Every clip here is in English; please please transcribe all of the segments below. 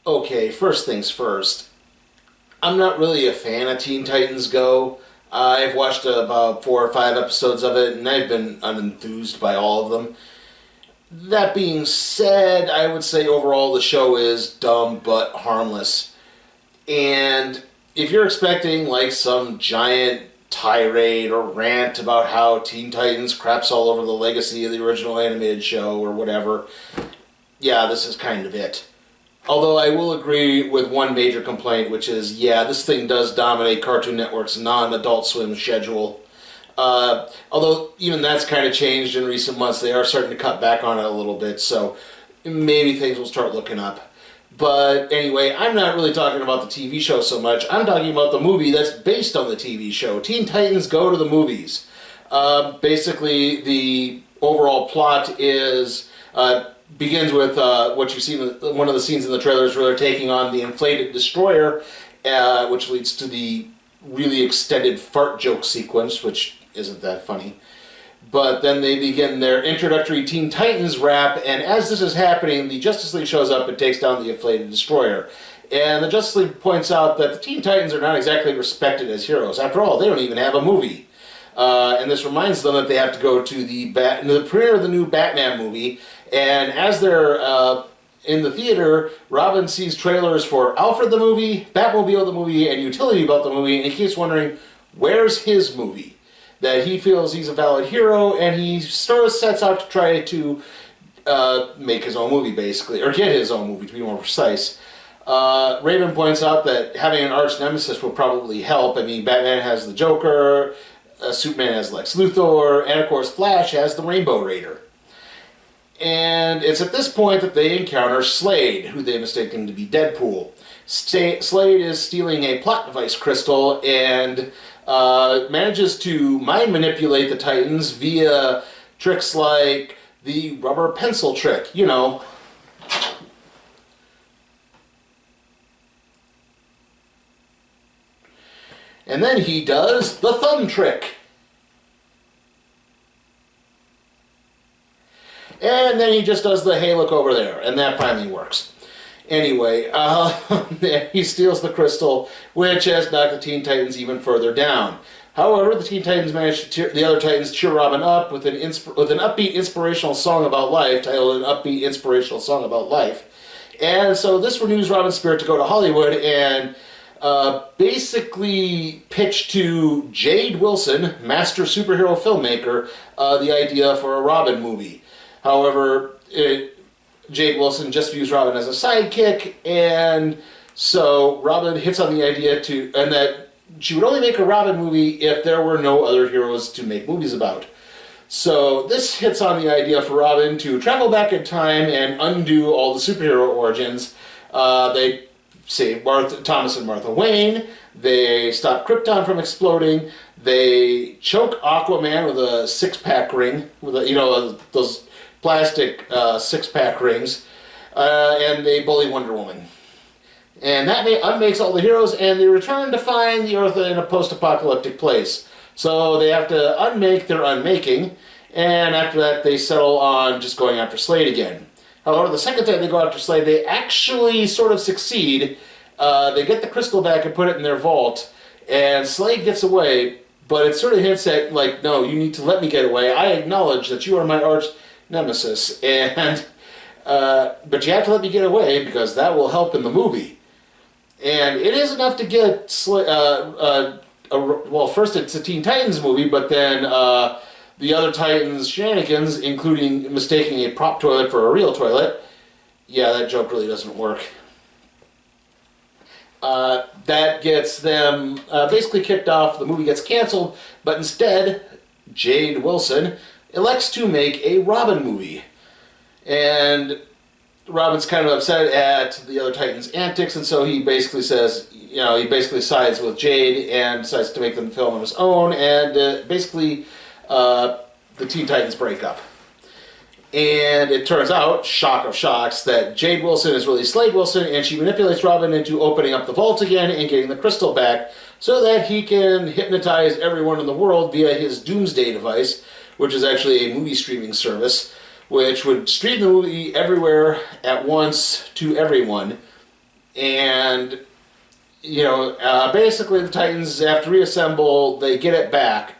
Okay, first things first. I'm not really a fan of Teen Titans Go. I've watched about 4 or 5 episodes of it, and I've been unenthused by all of them. That being said, I would say overall the show is dumb but harmless. And if you're expecting like some giant tirade or rant about how Teen Titans craps all over the legacy of the original animated show or whatever, yeah, this is kind of it. Although I will agree with one major complaint, which is, yeah, this thing does dominate Cartoon Network's non-Adult Swim schedule. Although even that's kind of changed in recent months. They are starting to cut back on it a little bit, so maybe things will start looking up. But anyway, I'm not really talking about the TV show so much. I'm talking about the movie that's based on the TV show, Teen Titans Go to the Movies. Basically, the overall plot is... begins with what you see in one of the scenes in the trailers where they're taking on the inflated destroyer, which leads to the really extended fart joke sequence, which isn't that funny. But then they begin their introductory Teen Titans rap, and as this is happening, the Justice League shows up and takes down the inflated destroyer. And the Justice League points out that the Teen Titans are not exactly respected as heroes. After all, they don't even have a movie. And this reminds them that they have to go to the premiere of the new Batman movie. And as they're in the theater, Robin sees trailers for Alfred the movie, Batmobile the movie, and Utility Belt the movie, and he keeps wondering, where's his movie? That he feels he's a valid hero, and he sort of sets out to try to make his own movie, basically, or get his own movie, to be more precise. Raven points out that having an arch nemesis will probably help. I mean, Batman has the Joker, Superman has Lex Luthor, and of course Flash has the Rainbow Raider. And it's at this point that they encounter Slade, who they mistake him to be Deadpool. Slade is stealing a plot device crystal and manages to mind manipulate the Titans via tricks like the rubber pencil trick, you know. And then he does the thumb trick. And then he just does the, hey, look over there. And that finally works. Anyway, he steals the crystal, which has knocked the Teen Titans even further down. However, the Teen Titans manage to the other Titans cheer Robin up with an upbeat, inspirational song about life, titled An Upbeat, Inspirational Song About Life. And so this renews Robin's spirit to go to Hollywood and basically pitch to Jade Wilson, master superhero filmmaker, the idea for a Robin movie. However, Jade Wilson just views Robin as a sidekick, and so Robin hits on the idea and that she would only make a Robin movie if there were no other heroes to make movies about. So this hits on the idea for Robin to travel back in time and undo all the superhero origins. They save Thomas and Martha Wayne. They stop Krypton from exploding. They choke Aquaman with a six-pack ring, with those plastic six-pack rings, and they bully Wonder Woman. And that unmakes all the heroes, and they return to find the Earth in a post-apocalyptic place. So they have to unmake their unmaking, and after that they settle on just going after Slade again. However, the second time they go after Slade, they actually sort of succeed. They get the crystal back and put it in their vault, and Slade gets away, but it sort of hints at, like, no, you need to let me get away. I acknowledge that you are my arch nemesis, and but you have to let me get away because that will help in the movie. And it is enough to get well, first it's a Teen Titans movie, but then the other Titans shenanigans, including mistaking a prop toilet for a real toilet. Yeah, that joke really doesn't work. That gets them basically kicked off. The movie gets canceled, but instead Jade Wilson elects to make a Robin movie. And Robin's kind of upset at the other Titans' antics, and so he basically says, he basically sides with Jade and decides to make them film on his own, and basically the Teen Titans break up. And it turns out, shock of shocks, that Jade Wilson is really Slade Wilson, and she manipulates Robin into opening up the vault again and getting the crystal back so that he can hypnotize everyone in the world via his Doomsday device, which is actually a movie streaming service, which would stream the movie everywhere at once to everyone. And, basically the Titans have to reassemble, they get it back.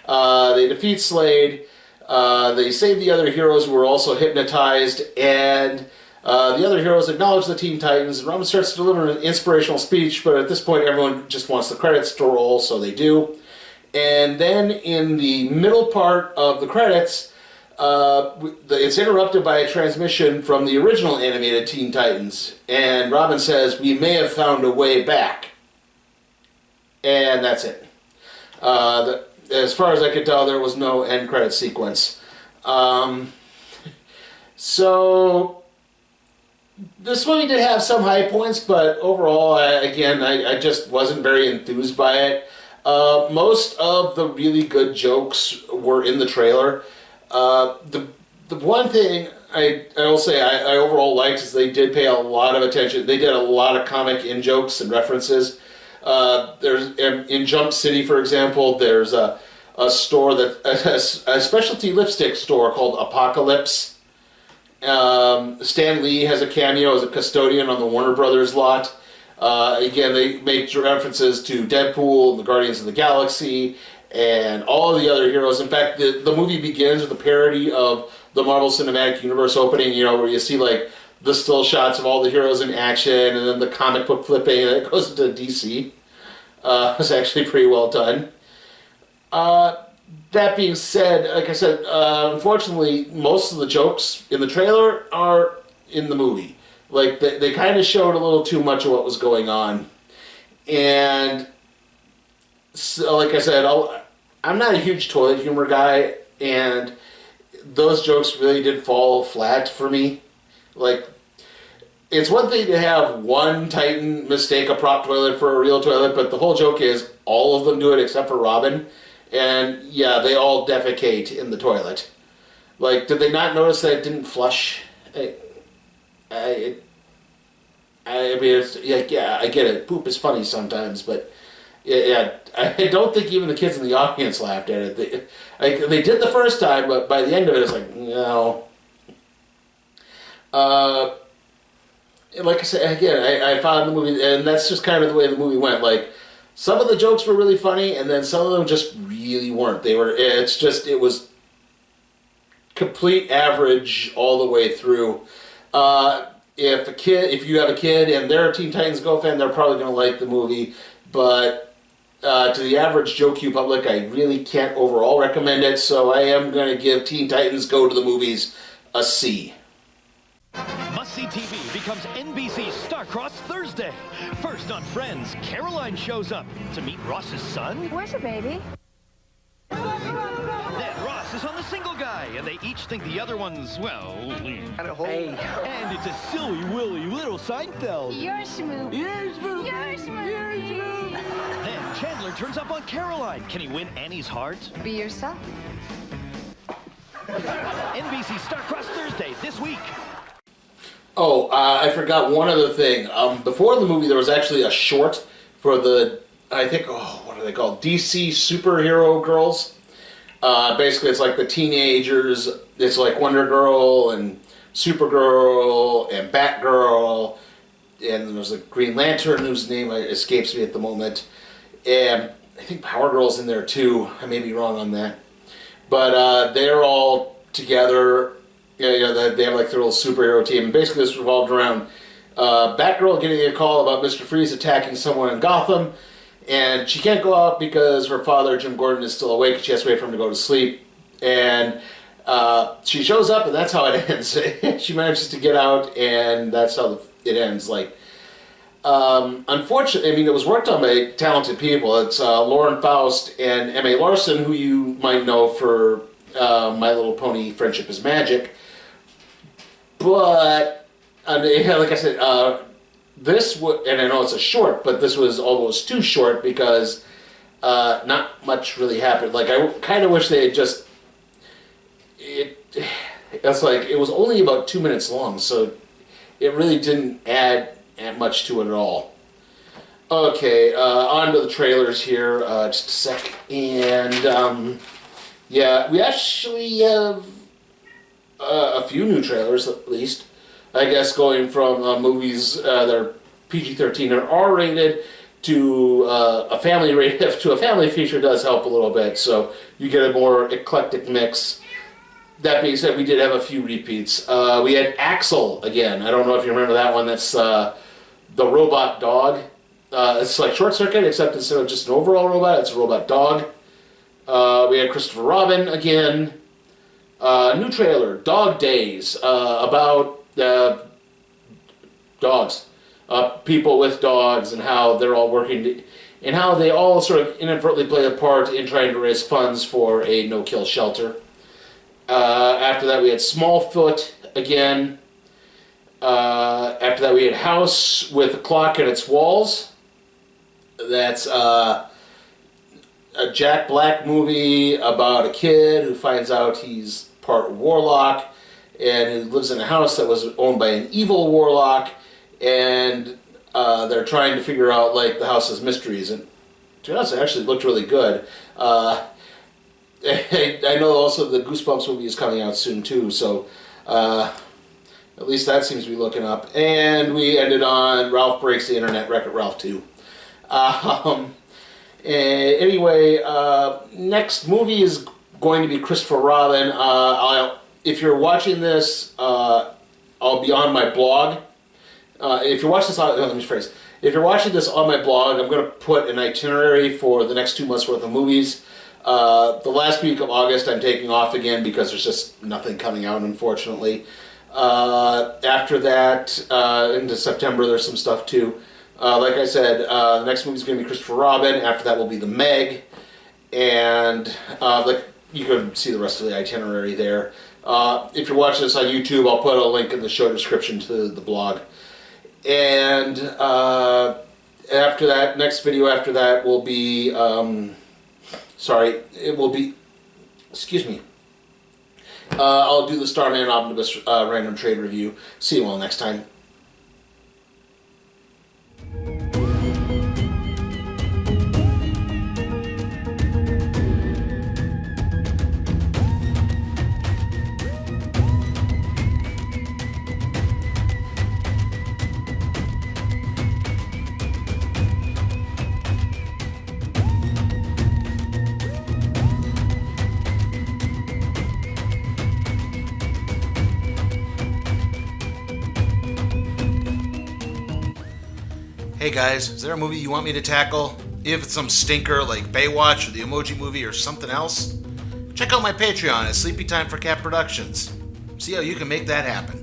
They defeat Slade, they save the other heroes who were also hypnotized, and the other heroes acknowledge the Teen Titans, and Robin starts to deliver an inspirational speech, but at this point everyone just wants the credits to roll, so they do. And then in the middle part of the credits, it's interrupted by a transmission from the original animated Teen Titans, and Robin says, "We may have found a way back." And that's it. As far as I could tell, there was no end credit sequence. So this movie did have some high points, but overall, I just wasn't very enthused by it. Most of the really good jokes were in the trailer. The one thing I will say I overall liked is they did pay a lot of attention. They did a lot of comic in-jokes and references. There's in Jump City, for example, there's a store a specialty lipstick store called Apocalypse. Stan Lee has a cameo as a custodian on the Warner Brothers lot. Again, they make references to Deadpool and the Guardians of the Galaxy and all the other heroes. In fact, the movie begins with a parody of the Marvel Cinematic Universe opening, where you see like the still shots of all the heroes in action and then the comic book flipping, and it goes into DC. It's actually pretty well done. That being said, like I said, unfortunately, most of the jokes in the trailer are in the movie. Like, they kind of showed a little too much of what was going on. And, so, like I said, I'm not a huge toilet humor guy, and those jokes really did fall flat for me. Like, it's one thing to have one Titan mistake a prop toilet for a real toilet, but the whole joke is all of them do it except for Robin. And, yeah, they all defecate in the toilet. Like, did they not notice that it didn't flush? I mean, it's, yeah, I get it. Poop is funny sometimes, but yeah, I don't think even the kids in the audience laughed at it. They did the first time, but by the end of it, it's like, no. Like I said, again, I found the movie, and that's just kind of the way the movie went. Like, some of the jokes were really funny, and then some of them just really weren't. It was complete average all the way through. If you have a kid and they're a Teen Titans Go fan, they're probably going to like the movie. But to the average Joe Q public, I really can't overall recommend it. So I am going to give Teen Titans Go to the Movies a C. Must-See TV becomes NBC's Star-Crossed Thursday. First on Friends, Caroline shows up to meet Ross's son. Where's your baby? Then Ross is on the single guy, and they each think the other one's, well, hey. And it's a silly, willy, little Seinfeld. You're Schmoop. You're Schmoop. You're Schmoop. You're Schmoop. Then Chandler turns up on Caroline. Can he win Annie's heart? Be yourself. NBC Star-Crossed Thursday this week. Oh, I forgot one other thing. Before the movie, there was actually a short for the, I think, what are they called? DC Superhero Girls. Basically, it's like the teenagers. It's like Wonder Girl and Supergirl and Batgirl. And there's a Green Lantern whose name escapes me at the moment. And I think Power Girl's in there too. I may be wrong on that. But they're all together. They have like their little superhero team. And basically, this revolved around Batgirl getting a call about Mr. Freeze attacking someone in Gotham. And she can't go out because her father, Jim Gordon, is still awake. She has to wait for him to go to sleep. And she shows up, and that's how it ends. She manages to get out, and that's how it ends. Like, unfortunately, I mean, it was worked on by talented people. It's Lauren Faust and M.A. Larson, who you might know for My Little Pony: Friendship is Magic. But, like I said, and I know it's a short, but this was almost too short because not much really happened. Like, I kind of wish they had just... It's like, it was only about 2 minutes long, so it really didn't add much to it at all. Okay, on to the trailers here, just a sec. And, yeah, we actually have a few new trailers, at least. I guess going from movies that are PG-13 or R-rated to a family rated to a family feature does help a little bit. So you get a more eclectic mix. That being said, we did have a few repeats. We had Axel again. I don't know if you remember that one. That's the robot dog. It's like Short Circuit, except instead of just an overall robot, it's a robot dog. We had Christopher Robin again. New trailer, Dog Days, about dogs. People with dogs and how they're all working and how they all sort of inadvertently play a part in trying to raise funds for a no-kill shelter. After that, we had Smallfoot again. After that, we had House with a Clock in Its Walls. That's a Jack Black movie about a kid who finds out he's part warlock and who lives in a house that was owned by an evil warlock, and they're trying to figure out like the house's mysteries. And to be honest, it actually looked really good. I know also the Goosebumps movie is coming out soon too, so at least that seems to be looking up. And we ended on Ralph Breaks the Internet, Wreck-It Ralph 2. Anyway, next movie is going to be Christopher Robin. If you're watching this, I'll be on my blog. If you're watching this, let me rephrase. If you're watching this on my blog, I'm going to put an itinerary for the next 2 months worth of movies. The last week of August, I'm taking off again because there's just nothing coming out, unfortunately. After that, into September, there's some stuff too. Like I said, the next movie is going to be Christopher Robin. After that will be The Meg. And like you can see the rest of the itinerary there. If you're watching this on YouTube, I'll put a link in the show description to the blog. And after that, next video after that will be, excuse me. I'll do the Starman Omnibus random trade review. See you all next time. Hey guys, is there a movie you want me to tackle? If it's some stinker like Baywatch or the Emoji Movie or something else? Check out my Patreon at Sleepy Time for Cat Productions. See how you can make that happen.